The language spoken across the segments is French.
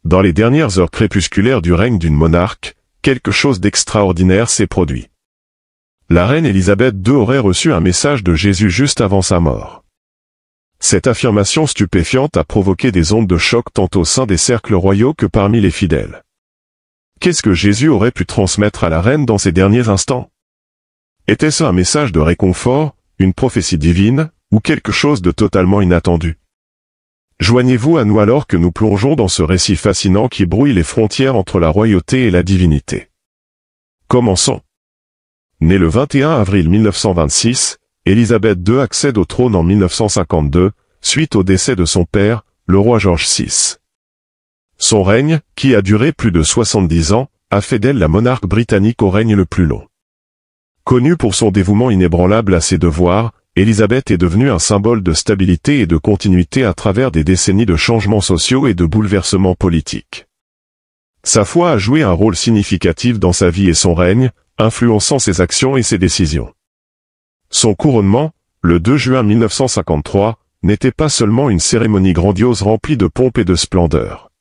Dans les dernières heures crépusculaires du règne d'une monarque, quelque chose d'extraordinaire s'est produit. La reine Élisabeth II aurait reçu un message de Jésus juste avant sa mort. Cette affirmation stupéfiante a provoqué des ondes de choc tant au sein des cercles royaux que parmi les fidèles. Qu'est-ce que Jésus aurait pu transmettre à la reine dans ces derniers instants? Était-ce un message de réconfort, une prophétie divine, ou quelque chose de totalement inattendu? Joignez-vous à nous alors que nous plongeons dans ce récit fascinant qui brouille les frontières entre la royauté et la divinité. Commençons. Née le 21 avril 1926, Élisabeth II accède au trône en 1952, suite au décès de son père, le roi George VI. Son règne, qui a duré plus de 70 ans, a fait d'elle la monarque britannique au règne le plus long. Connue pour son dévouement inébranlable à ses devoirs, Élisabeth est devenue un symbole de stabilité et de continuité à travers des décennies de changements sociaux et de bouleversements politiques. Sa foi a joué un rôle significatif dans sa vie et son règne, influençant ses actions et ses décisions. Son couronnement, le 2 juin 1953, n'était pas seulement une cérémonie grandiose remplie de pompe et de splendeur.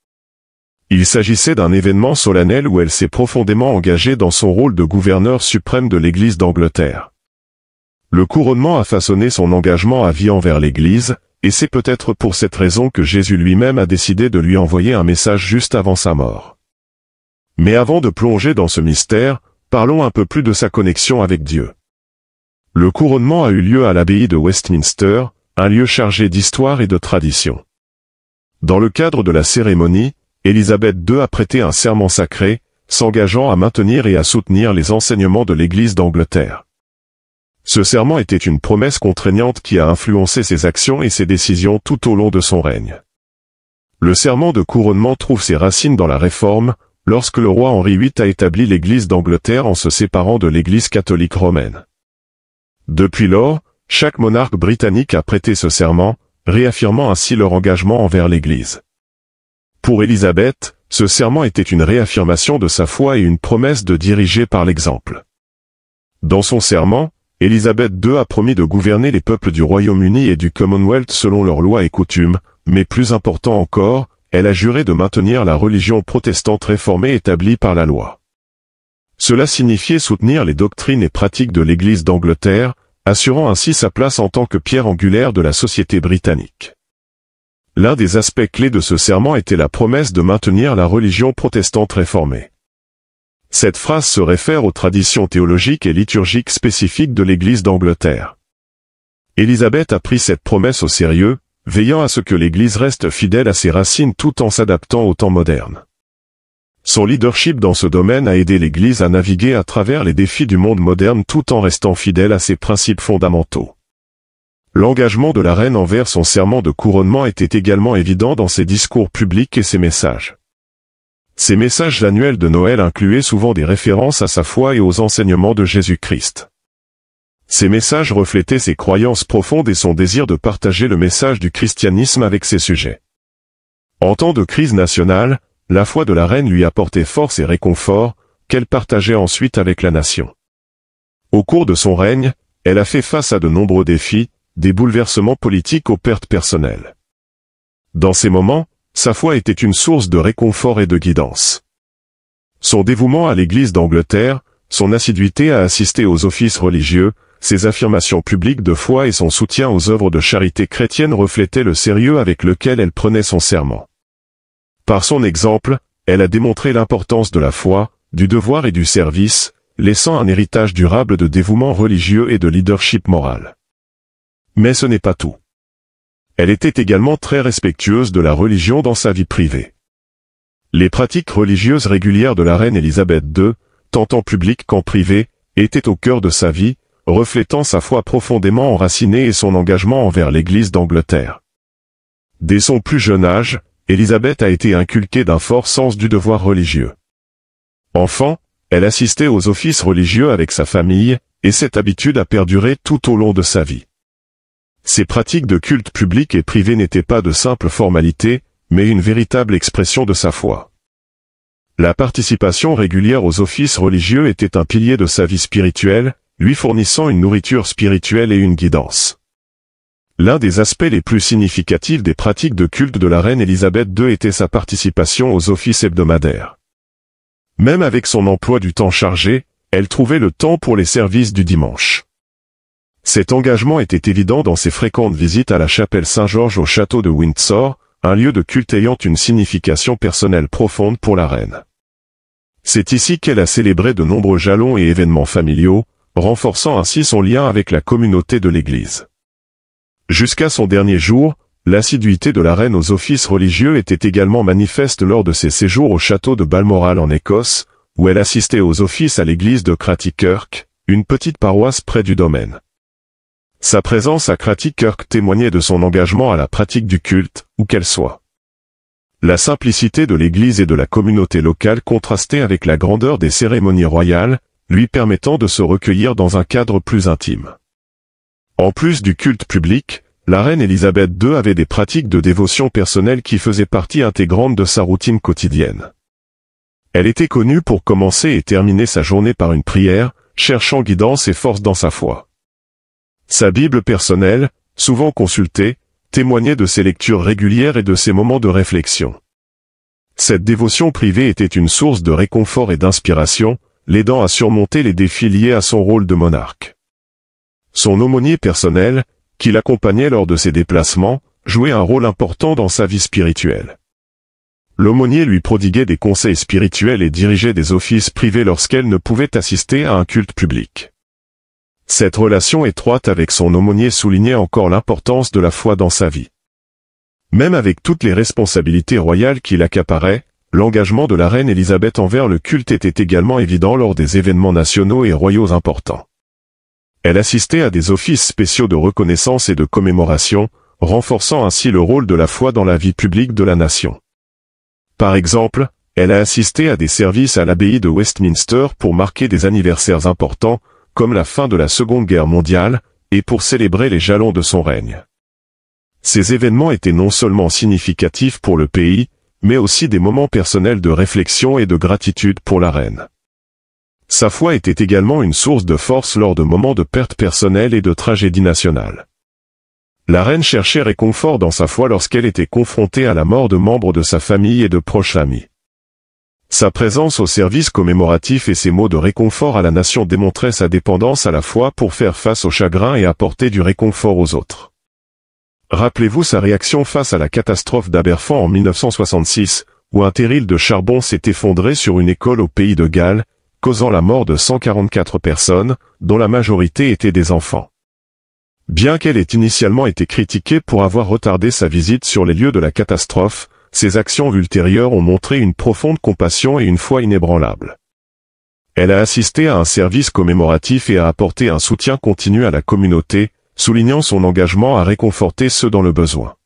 Il s'agissait d'un événement solennel où elle s'est profondément engagée dans son rôle de gouverneur suprême de l'Église d'Angleterre. Le couronnement a façonné son engagement à vie envers l'Église, et c'est peut-être pour cette raison que Jésus lui-même a décidé de lui envoyer un message juste avant sa mort. Mais avant de plonger dans ce mystère, parlons un peu plus de sa connexion avec Dieu. Le couronnement a eu lieu à l'abbaye de Westminster, un lieu chargé d'histoire et de tradition. Dans le cadre de la cérémonie, Élisabeth II a prêté un serment sacré, s'engageant à maintenir et à soutenir les enseignements de l'Église d'Angleterre. Ce serment était une promesse contraignante qui a influencé ses actions et ses décisions tout au long de son règne. Le serment de couronnement trouve ses racines dans la Réforme, lorsque le roi Henri VIII a établi l'Église d'Angleterre en se séparant de l'Église catholique romaine. Depuis lors, chaque monarque britannique a prêté ce serment, réaffirmant ainsi leur engagement envers l'Église. Pour Élisabeth, ce serment était une réaffirmation de sa foi et une promesse de diriger par l'exemple. Dans son serment, Élisabeth II a promis de gouverner les peuples du Royaume-Uni et du Commonwealth selon leurs lois et coutumes, mais plus important encore, elle a juré de maintenir la religion protestante réformée établie par la loi. Cela signifiait soutenir les doctrines et pratiques de l'Église d'Angleterre, assurant ainsi sa place en tant que pierre angulaire de la société britannique. L'un des aspects clés de ce serment était la promesse de maintenir la religion protestante réformée. Cette phrase se réfère aux traditions théologiques et liturgiques spécifiques de l'Église d'Angleterre. Élisabeth a pris cette promesse au sérieux, veillant à ce que l'Église reste fidèle à ses racines tout en s'adaptant au temps moderne. Son leadership dans ce domaine a aidé l'Église à naviguer à travers les défis du monde moderne tout en restant fidèle à ses principes fondamentaux. L'engagement de la reine envers son serment de couronnement était également évident dans ses discours publics et ses messages. Ces messages annuels de Noël incluaient souvent des références à sa foi et aux enseignements de Jésus-Christ. Ces messages reflétaient ses croyances profondes et son désir de partager le message du christianisme avec ses sujets. En temps de crise nationale, la foi de la reine lui apportait force et réconfort, qu'elle partageait ensuite avec la nation. Au cours de son règne, elle a fait face à de nombreux défis, des bouleversements politiques aux pertes personnelles. Dans ces moments, sa foi était une source de réconfort et de guidance. Son dévouement à l'Église d'Angleterre, son assiduité à assister aux offices religieux, ses affirmations publiques de foi et son soutien aux œuvres de charité chrétienne reflétaient le sérieux avec lequel elle prenait son serment. Par son exemple, elle a démontré l'importance de la foi, du devoir et du service, laissant un héritage durable de dévouement religieux et de leadership moral. Mais ce n'est pas tout. Elle était également très respectueuse de la religion dans sa vie privée. Les pratiques religieuses régulières de la reine Élisabeth II, tant en public qu'en privé, étaient au cœur de sa vie, reflétant sa foi profondément enracinée et son engagement envers l'Église d'Angleterre. Dès son plus jeune âge, Élisabeth a été inculquée d'un fort sens du devoir religieux. Enfant, elle assistait aux offices religieux avec sa famille, et cette habitude a perduré tout au long de sa vie. Ces pratiques de culte public et privé n'étaient pas de simples formalités, mais une véritable expression de sa foi. La participation régulière aux offices religieux était un pilier de sa vie spirituelle, lui fournissant une nourriture spirituelle et une guidance. L'un des aspects les plus significatifs des pratiques de culte de la reine Élisabeth II était sa participation aux offices hebdomadaires. Même avec son emploi du temps chargé, elle trouvait le temps pour les services du dimanche. Cet engagement était évident dans ses fréquentes visites à la chapelle Saint-Georges au château de Windsor, un lieu de culte ayant une signification personnelle profonde pour la reine. C'est ici qu'elle a célébré de nombreux jalons et événements familiaux, renforçant ainsi son lien avec la communauté de l'Église. Jusqu'à son dernier jour, l'assiduité de la reine aux offices religieux était également manifeste lors de ses séjours au château de Balmoral en Écosse, où elle assistait aux offices à l'église de Cratty-Kirk, une petite paroisse près du domaine. Sa présence à Cratty-Kirk témoignait de son engagement à la pratique du culte, où qu'elle soit. La simplicité de l'église et de la communauté locale contrastait avec la grandeur des cérémonies royales, lui permettant de se recueillir dans un cadre plus intime. En plus du culte public, la reine Élisabeth II avait des pratiques de dévotion personnelle qui faisaient partie intégrante de sa routine quotidienne. Elle était connue pour commencer et terminer sa journée par une prière, cherchant guidance et force dans sa foi. Sa Bible personnelle, souvent consultée, témoignait de ses lectures régulières et de ses moments de réflexion. Cette dévotion privée était une source de réconfort et d'inspiration, l'aidant à surmonter les défis liés à son rôle de monarque. Son aumônier personnel, qui l'accompagnait lors de ses déplacements, jouait un rôle important dans sa vie spirituelle. L'aumônier lui prodiguait des conseils spirituels et dirigeait des offices privés lorsqu'elle ne pouvait assister à un culte public. Cette relation étroite avec son aumônier soulignait encore l'importance de la foi dans sa vie. Même avec toutes les responsabilités royales qui l'accaparaient, l'engagement de la reine Élisabeth envers le culte était également évident lors des événements nationaux et royaux importants. Elle assistait à des offices spéciaux de reconnaissance et de commémoration, renforçant ainsi le rôle de la foi dans la vie publique de la nation. Par exemple, elle a assisté à des services à l'abbaye de Westminster pour marquer des anniversaires importants, comme la fin de la Seconde Guerre mondiale, et pour célébrer les jalons de son règne. Ces événements étaient non seulement significatifs pour le pays, mais aussi des moments personnels de réflexion et de gratitude pour la reine. Sa foi était également une source de force lors de moments de perte personnelle et de tragédie nationale. La reine cherchait réconfort dans sa foi lorsqu'elle était confrontée à la mort de membres de sa famille et de proches amis. Sa présence au service commémoratif et ses mots de réconfort à la nation démontraient sa dépendance à la foi pour faire face au chagrin et apporter du réconfort aux autres. Rappelez-vous sa réaction face à la catastrophe d'Aberfan en 1966, où un terril de charbon s'est effondré sur une école au pays de Galles, causant la mort de 144 personnes, dont la majorité étaient des enfants. Bien qu'elle ait initialement été critiquée pour avoir retardé sa visite sur les lieux de la catastrophe, ses actions ultérieures ont montré une profonde compassion et une foi inébranlable. Elle a assisté à un service commémoratif et a apporté un soutien continu à la communauté, soulignant son engagement à réconforter ceux dans le besoin.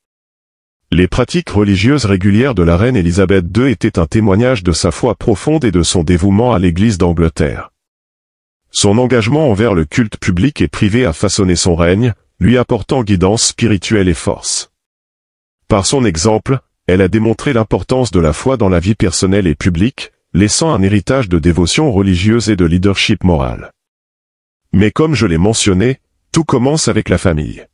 Les pratiques religieuses régulières de la reine Élisabeth II étaient un témoignage de sa foi profonde et de son dévouement à l'Église d'Angleterre. Son engagement envers le culte public et privé a façonné son règne, lui apportant guidance spirituelle et force. Par son exemple, elle a démontré l'importance de la foi dans la vie personnelle et publique, laissant un héritage de dévotion religieuse et de leadership moral. Mais comme je l'ai mentionné, tout commence avec la famille.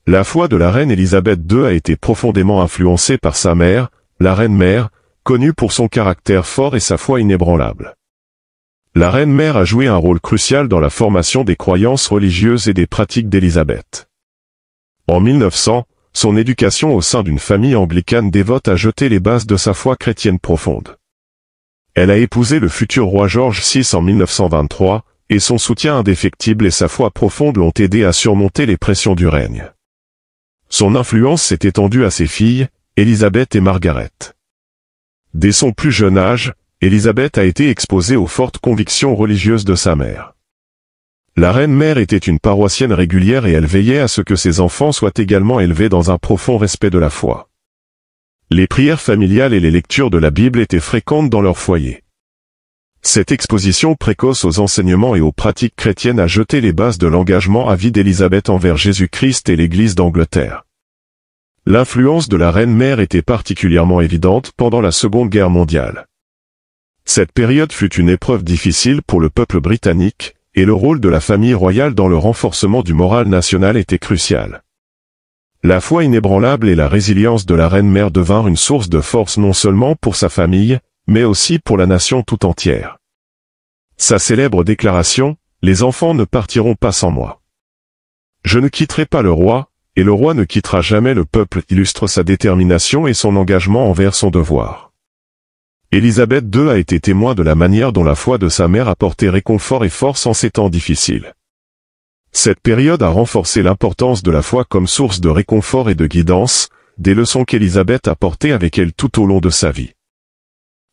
La foi de la reine Élisabeth II a été profondément influencée par sa mère, la reine-mère, connue pour son caractère fort et sa foi inébranlable. La reine-mère a joué un rôle crucial dans la formation des croyances religieuses et des pratiques d'Élisabeth. En 1900, son éducation au sein d'une famille anglicane dévote a jeté les bases de sa foi chrétienne profonde. Elle a épousé le futur roi George VI en 1923, et son soutien indéfectible et sa foi profonde l'ont aidé à surmonter les pressions du règne. Son influence s'est étendue à ses filles, Élisabeth et Margaret. Dès son plus jeune âge, Élisabeth a été exposée aux fortes convictions religieuses de sa mère. La reine-mère était une paroissienne régulière et elle veillait à ce que ses enfants soient également élevés dans un profond respect de la foi. Les prières familiales et les lectures de la Bible étaient fréquentes dans leur foyer. Cette exposition précoce aux enseignements et aux pratiques chrétiennes a jeté les bases de l'engagement à vie d'Élisabeth envers Jésus-Christ et l'Église d'Angleterre. L'influence de la reine-mère était particulièrement évidente pendant la Seconde Guerre mondiale. Cette période fut une épreuve difficile pour le peuple britannique, et le rôle de la famille royale dans le renforcement du moral national était crucial. La foi inébranlable et la résilience de la reine-mère devinrent une source de force non seulement pour sa famille, mais aussi pour la nation tout entière. Sa célèbre déclaration, « Les enfants ne partiront pas sans moi. Je ne quitterai pas le roi, et le roi ne quittera jamais le peuple » illustre sa détermination et son engagement envers son devoir. Élisabeth II a été témoin de la manière dont la foi de sa mère apportait réconfort et force en ces temps difficiles. Cette période a renforcé l'importance de la foi comme source de réconfort et de guidance, des leçons qu'Élisabeth a portées avec elle tout au long de sa vie.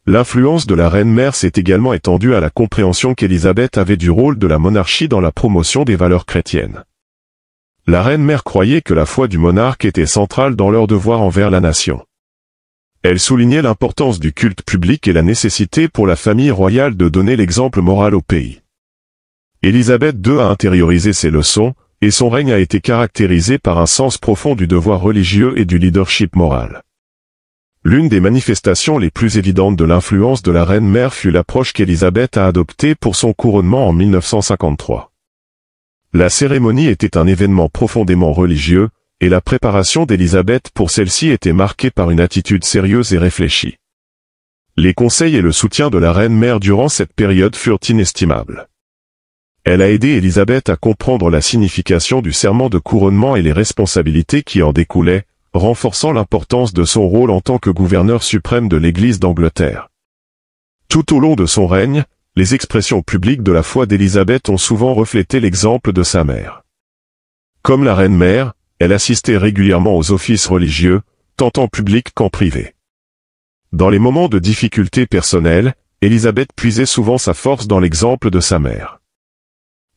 L'influence de la reine-mère s'est également étendue à la compréhension qu'Élisabeth avait du rôle de la monarchie dans la promotion des valeurs chrétiennes. La reine-mère croyait que la foi du monarque était centrale dans leur devoir envers la nation. Elle soulignait l'importance du culte public et la nécessité pour la famille royale de donner l'exemple moral au pays. Élisabeth II a intériorisé ces leçons, et son règne a été caractérisé par un sens profond du devoir religieux et du leadership moral. L'une des manifestations les plus évidentes de l'influence de la reine-mère fut l'approche qu'Élisabeth a adoptée pour son couronnement en 1953. La cérémonie était un événement profondément religieux, et la préparation d'Élisabeth pour celle-ci était marquée par une attitude sérieuse et réfléchie. Les conseils et le soutien de la reine-mère durant cette période furent inestimables. Elle a aidé Élisabeth à comprendre la signification du serment de couronnement et les responsabilités qui en découlaient, renforçant l'importance de son rôle en tant que gouverneur suprême de l'Église d'Angleterre. Tout au long de son règne, les expressions publiques de la foi d'Élisabeth ont souvent reflété l'exemple de sa mère. Comme la reine-mère, elle assistait régulièrement aux offices religieux, tant en public qu'en privé. Dans les moments de difficultés personnelles, Élisabeth puisait souvent sa force dans l'exemple de sa mère.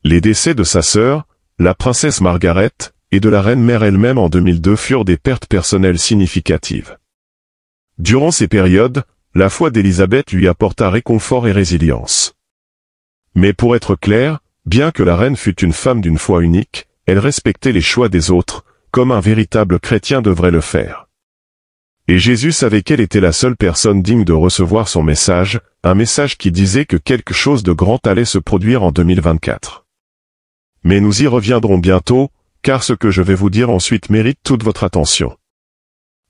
Les décès de sa sœur, la princesse Margaret, et de la reine-mère elle-même en 2002 furent des pertes personnelles significatives. Durant ces périodes, la foi d'Élisabeth lui apporta réconfort et résilience. Mais pour être clair, bien que la reine fût une femme d'une foi unique, elle respectait les choix des autres, comme un véritable chrétien devrait le faire. Et Jésus savait qu'elle était la seule personne digne de recevoir son message, un message qui disait que quelque chose de grand allait se produire en 2024. Mais nous y reviendrons bientôt, car ce que je vais vous dire ensuite mérite toute votre attention.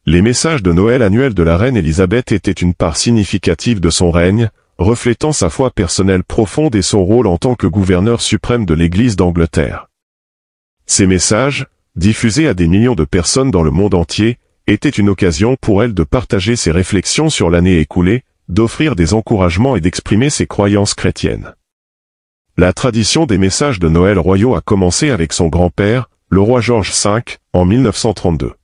Les messages de Noël annuels de la reine Élisabeth étaient une part significative de son règne, reflétant sa foi personnelle profonde et son rôle en tant que gouverneur suprême de l'Église d'Angleterre. Ces messages, diffusés à des millions de personnes dans le monde entier, étaient une occasion pour elle de partager ses réflexions sur l'année écoulée, d'offrir des encouragements et d'exprimer ses croyances chrétiennes. La tradition des messages de Noël royaux a commencé avec son grand-père, le roi George V, en 1932.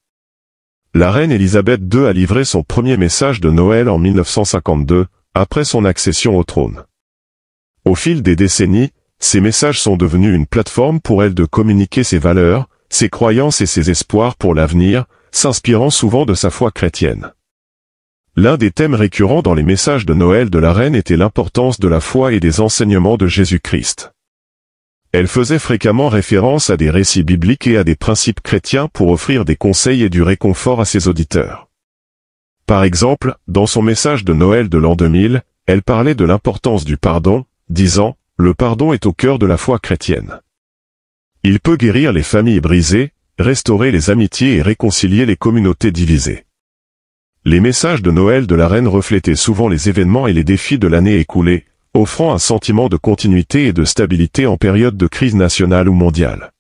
La reine Élisabeth II a livré son premier message de Noël en 1952, après son accession au trône. Au fil des décennies, ces messages sont devenus une plateforme pour elle de communiquer ses valeurs, ses croyances et ses espoirs pour l'avenir, s'inspirant souvent de sa foi chrétienne. L'un des thèmes récurrents dans les messages de Noël de la reine était l'importance de la foi et des enseignements de Jésus-Christ. Elle faisait fréquemment référence à des récits bibliques et à des principes chrétiens pour offrir des conseils et du réconfort à ses auditeurs. Par exemple, dans son message de Noël de l'an 2000, elle parlait de l'importance du pardon, disant « Le pardon est au cœur de la foi chrétienne. Il peut guérir les familles brisées, restaurer les amitiés et réconcilier les communautés divisées. » Les messages de Noël de la reine reflétaient souvent les événements et les défis de l'année écoulée, offrant un sentiment de continuité et de stabilité en période de crise nationale ou mondiale.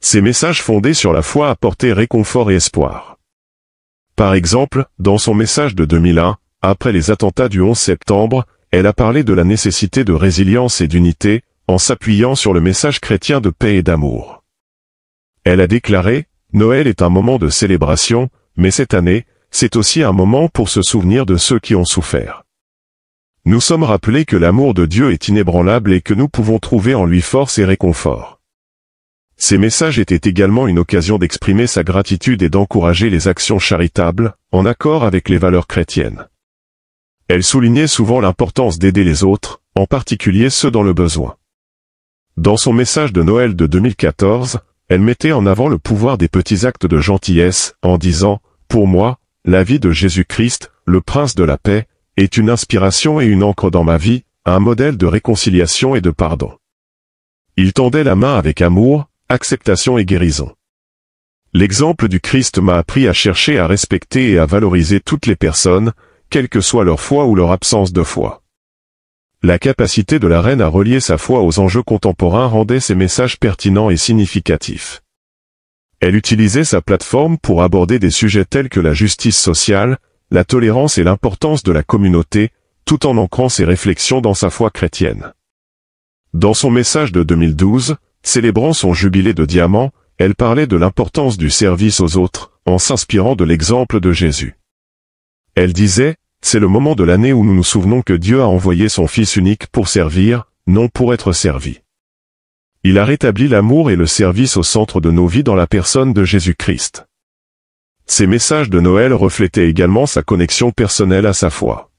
Ces messages fondés sur la foi apportaient réconfort et espoir. Par exemple, dans son message de 2001, après les attentats du 11 septembre, elle a parlé de la nécessité de résilience et d'unité, en s'appuyant sur le message chrétien de paix et d'amour. Elle a déclaré « Noël est un moment de célébration, mais cette année, c'est aussi un moment pour se souvenir de ceux qui ont souffert. Nous sommes rappelés que l'amour de Dieu est inébranlable et que nous pouvons trouver en lui force et réconfort. » Ces messages étaient également une occasion d'exprimer sa gratitude et d'encourager les actions charitables, en accord avec les valeurs chrétiennes. Elle soulignait souvent l'importance d'aider les autres, en particulier ceux dans le besoin. Dans son message de Noël de 2014, elle mettait en avant le pouvoir des petits actes de gentillesse, en disant « Pour moi, la vie de Jésus-Christ, le Prince de la paix, est une inspiration et une encre dans ma vie, un modèle de réconciliation et de pardon. Il tendait la main avec amour, acceptation et guérison. L'exemple du Christ m'a appris à chercher à respecter et à valoriser toutes les personnes, quelle que soit leur foi ou leur absence de foi. La capacité de la reine à relier sa foi aux enjeux contemporains rendait ses messages pertinents et significatifs. Elle utilisait sa plateforme pour aborder des sujets tels que la justice sociale, la tolérance et l'importance de la communauté, tout en ancrant ses réflexions dans sa foi chrétienne. Dans son message de 2012, célébrant son jubilé de diamant, elle parlait de l'importance du service aux autres, en s'inspirant de l'exemple de Jésus. Elle disait, « C'est le moment de l'année où nous nous souvenons que Dieu a envoyé son Fils unique pour servir, non pour être servi. Il a rétabli l'amour et le service au centre de nos vies dans la personne de Jésus-Christ. » Ces messages de Noël reflétaient également sa connexion personnelle à sa foi.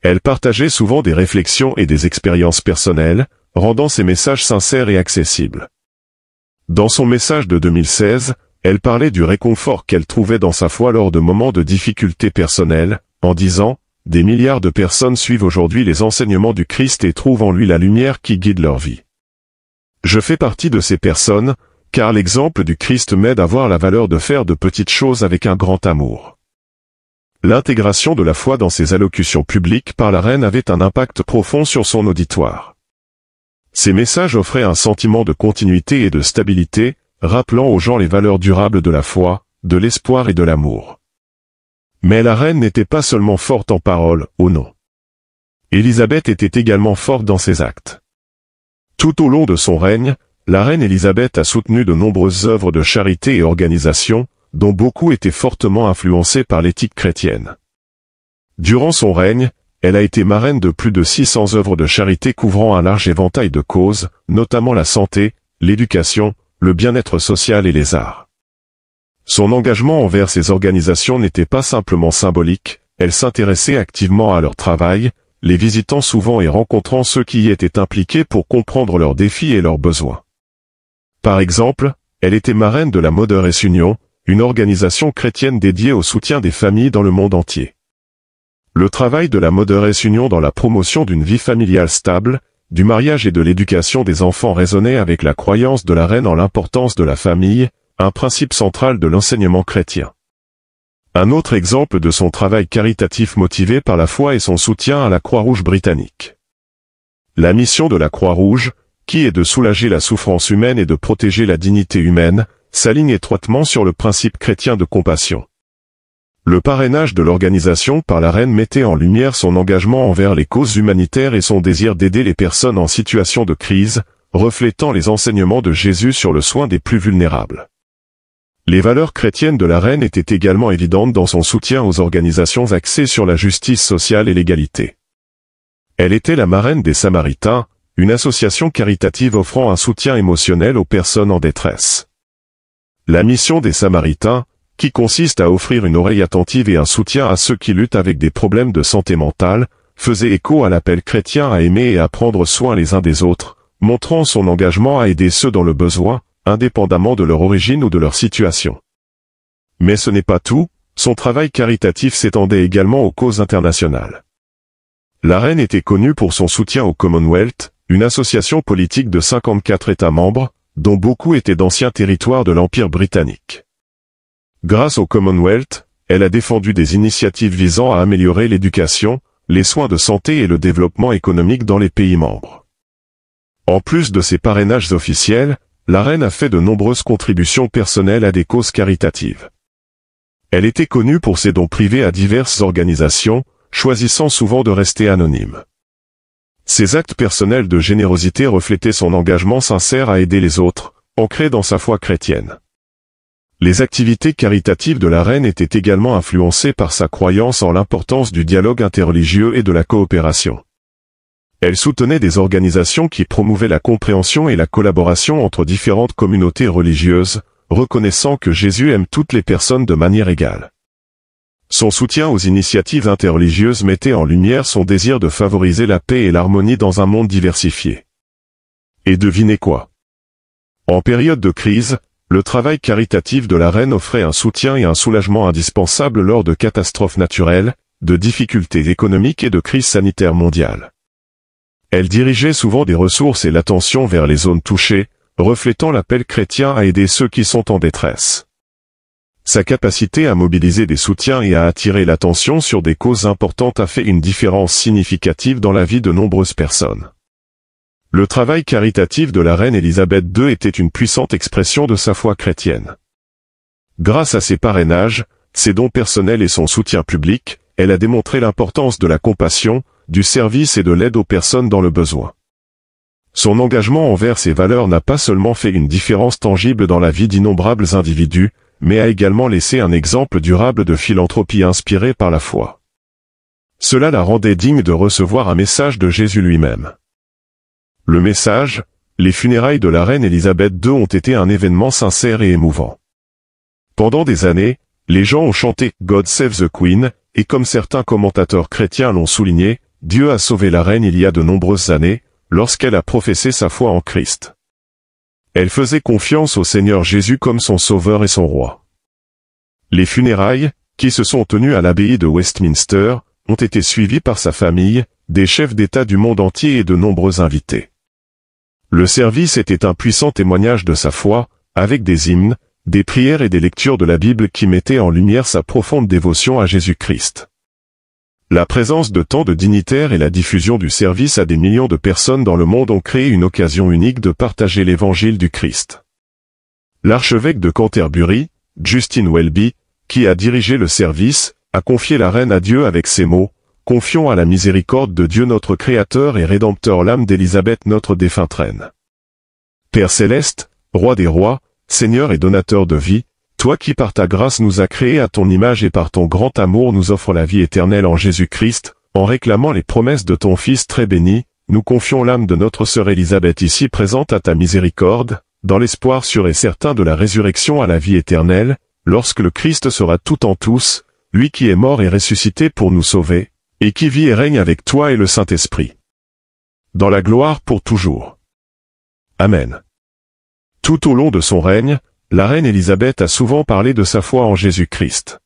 Elle partageait souvent des réflexions et des expériences personnelles, rendant ses messages sincères et accessibles. Dans son message de 2016, elle parlait du réconfort qu'elle trouvait dans sa foi lors de moments de difficultés personnelles, en disant « Des milliards de personnes suivent aujourd'hui les enseignements du Christ et trouvent en lui la lumière qui guide leur vie. Je fais partie de ces personnes, car l'exemple du Christ m'aide à voir la valeur de faire de petites choses avec un grand amour. » L'intégration de la foi dans ses allocutions publiques par la reine avait un impact profond sur son auditoire. Ces messages offraient un sentiment de continuité et de stabilité, rappelant aux gens les valeurs durables de la foi, de l'espoir et de l'amour. Mais la reine n'était pas seulement forte en parole, oh non. Élisabeth était également forte dans ses actes. Tout au long de son règne, la reine Élisabeth a soutenu de nombreuses œuvres de charité et organisations, dont beaucoup étaient fortement influencées par l'éthique chrétienne. Durant son règne, elle a été marraine de plus de 600 œuvres de charité couvrant un large éventail de causes, notamment la santé, l'éducation, le bien-être social et les arts. Son engagement envers ces organisations n'était pas simplement symbolique, elle s'intéressait activement à leur travail, les visitant souvent et rencontrant ceux qui y étaient impliqués pour comprendre leurs défis et leurs besoins. Par exemple, elle était marraine de la Mothers Union, une organisation chrétienne dédiée au soutien des familles dans le monde entier. Le travail de la Mothers Union dans la promotion d'une vie familiale stable, du mariage et de l'éducation des enfants résonnait avec la croyance de la reine en l'importance de la famille, un principe central de l'enseignement chrétien. Un autre exemple de son travail caritatif motivé par la foi est son soutien à la Croix-Rouge britannique. La mission de la Croix-Rouge, qui est de soulager la souffrance humaine et de protéger la dignité humaine, s'aligne étroitement sur le principe chrétien de compassion. Le parrainage de l'organisation par la reine mettait en lumière son engagement envers les causes humanitaires et son désir d'aider les personnes en situation de crise, reflétant les enseignements de Jésus sur le soin des plus vulnérables. Les valeurs chrétiennes de la reine étaient également évidentes dans son soutien aux organisations axées sur la justice sociale et l'égalité. Elle était la marraine des Samaritains, une association caritative offrant un soutien émotionnel aux personnes en détresse. La mission des Samaritains, qui consiste à offrir une oreille attentive et un soutien à ceux qui luttent avec des problèmes de santé mentale, faisait écho à l'appel chrétien à aimer et à prendre soin les uns des autres, montrant son engagement à aider ceux dans le besoin, indépendamment de leur origine ou de leur situation. Mais ce n'est pas tout, son travail caritatif s'étendait également aux causes internationales. La reine était connue pour son soutien au Commonwealth, une association politique de 54 États membres, dont beaucoup étaient d'anciens territoires de l'Empire britannique. Grâce au Commonwealth, elle a défendu des initiatives visant à améliorer l'éducation, les soins de santé et le développement économique dans les pays membres. En plus de ses parrainages officiels, la reine a fait de nombreuses contributions personnelles à des causes caritatives. Elle était connue pour ses dons privés à diverses organisations, choisissant souvent de rester anonyme. Ses actes personnels de générosité reflétaient son engagement sincère à aider les autres, ancré dans sa foi chrétienne. Les activités caritatives de la reine étaient également influencées par sa croyance en l'importance du dialogue interreligieux et de la coopération. Elle soutenait des organisations qui promouvaient la compréhension et la collaboration entre différentes communautés religieuses, reconnaissant que Jésus aime toutes les personnes de manière égale. Son soutien aux initiatives interreligieuses mettait en lumière son désir de favoriser la paix et l'harmonie dans un monde diversifié. Et devinez quoi? En période de crise, le travail caritatif de la reine offrait un soutien et un soulagement indispensables lors de catastrophes naturelles, de difficultés économiques et de crises sanitaires mondiales. Elle dirigeait souvent des ressources et l'attention vers les zones touchées, reflétant l'appel chrétien à aider ceux qui sont en détresse. Sa capacité à mobiliser des soutiens et à attirer l'attention sur des causes importantes a fait une différence significative dans la vie de nombreuses personnes. Le travail caritatif de la reine Élisabeth II était une puissante expression de sa foi chrétienne. Grâce à ses parrainages, ses dons personnels et son soutien public, elle a démontré l'importance de la compassion, du service et de l'aide aux personnes dans le besoin. Son engagement envers ces valeurs n'a pas seulement fait une différence tangible dans la vie d'innombrables individus, mais a également laissé un exemple durable de philanthropie inspirée par la foi. Cela la rendait digne de recevoir un message de Jésus lui-même. Le message, les funérailles de la reine Élisabeth II ont été un événement sincère et émouvant. Pendant des années, les gens ont chanté « God Save the Queen » et comme certains commentateurs chrétiens l'ont souligné, Dieu a sauvé la reine il y a de nombreuses années, lorsqu'elle a professé sa foi en Christ. Elle faisait confiance au Seigneur Jésus comme son sauveur et son roi. Les funérailles, qui se sont tenues à l'abbaye de Westminster, ont été suivies par sa famille, des chefs d'État du monde entier et de nombreux invités. Le service était un puissant témoignage de sa foi, avec des hymnes, des prières et des lectures de la Bible qui mettaient en lumière sa profonde dévotion à Jésus-Christ. La présence de tant de dignitaires et la diffusion du service à des millions de personnes dans le monde ont créé une occasion unique de partager l'évangile du Christ. L'archevêque de Canterbury, Justin Welby, qui a dirigé le service, a confié la reine à Dieu avec ces mots « Confions à la miséricorde de Dieu notre Créateur et Rédempteur l'âme d'Élisabeth notre défunte reine. Père céleste, roi des rois, Seigneur et donateur de vie, toi qui par ta grâce nous as créés à ton image et par ton grand amour nous offres la vie éternelle en Jésus-Christ, en réclamant les promesses de ton Fils très béni, nous confions l'âme de notre sœur Élisabeth ici présente à ta miséricorde, dans l'espoir sûr et certain de la résurrection à la vie éternelle, lorsque le Christ sera tout en tous, lui qui est mort et ressuscité pour nous sauver, et qui vit et règne avec toi et le Saint-Esprit. Dans la gloire pour toujours. Amen. Tout au long de son règne, la reine Élisabeth a souvent parlé de sa foi en Jésus-Christ.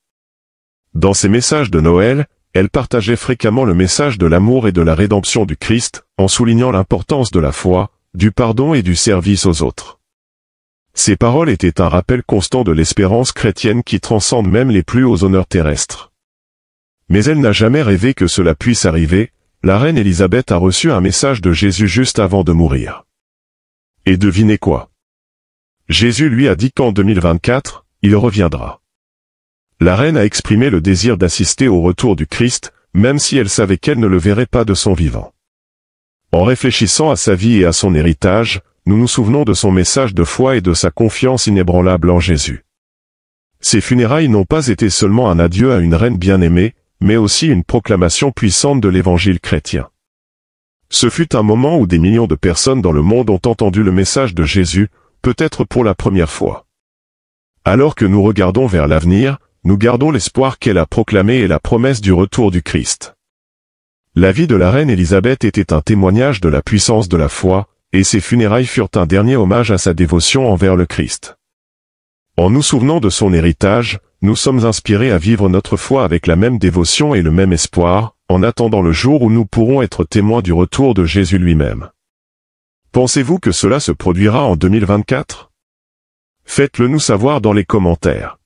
Dans ses messages de Noël, elle partageait fréquemment le message de l'amour et de la rédemption du Christ, en soulignant l'importance de la foi, du pardon et du service aux autres. Ces paroles étaient un rappel constant de l'espérance chrétienne qui transcende même les plus hauts honneurs terrestres. Mais elle n'a jamais rêvé que cela puisse arriver, la reine Élisabeth a reçu un message de Jésus juste avant de mourir. Et devinez quoi? Jésus lui a dit qu'en 2024, il reviendra. La reine a exprimé le désir d'assister au retour du Christ, même si elle savait qu'elle ne le verrait pas de son vivant. En réfléchissant à sa vie et à son héritage, nous nous souvenons de son message de foi et de sa confiance inébranlable en Jésus. Ses funérailles n'ont pas été seulement un adieu à une reine bien-aimée, mais aussi une proclamation puissante de l'évangile chrétien. Ce fut un moment où des millions de personnes dans le monde ont entendu le message de Jésus, peut-être pour la première fois. Alors que nous regardons vers l'avenir, nous gardons l'espoir qu'elle a proclamé et la promesse du retour du Christ. La vie de la reine Élisabeth était un témoignage de la puissance de la foi, et ses funérailles furent un dernier hommage à sa dévotion envers le Christ. En nous souvenant de son héritage, nous sommes inspirés à vivre notre foi avec la même dévotion et le même espoir, en attendant le jour où nous pourrons être témoins du retour de Jésus lui-même. Pensez-vous que cela se produira en 2024? Faites-le nous savoir dans les commentaires.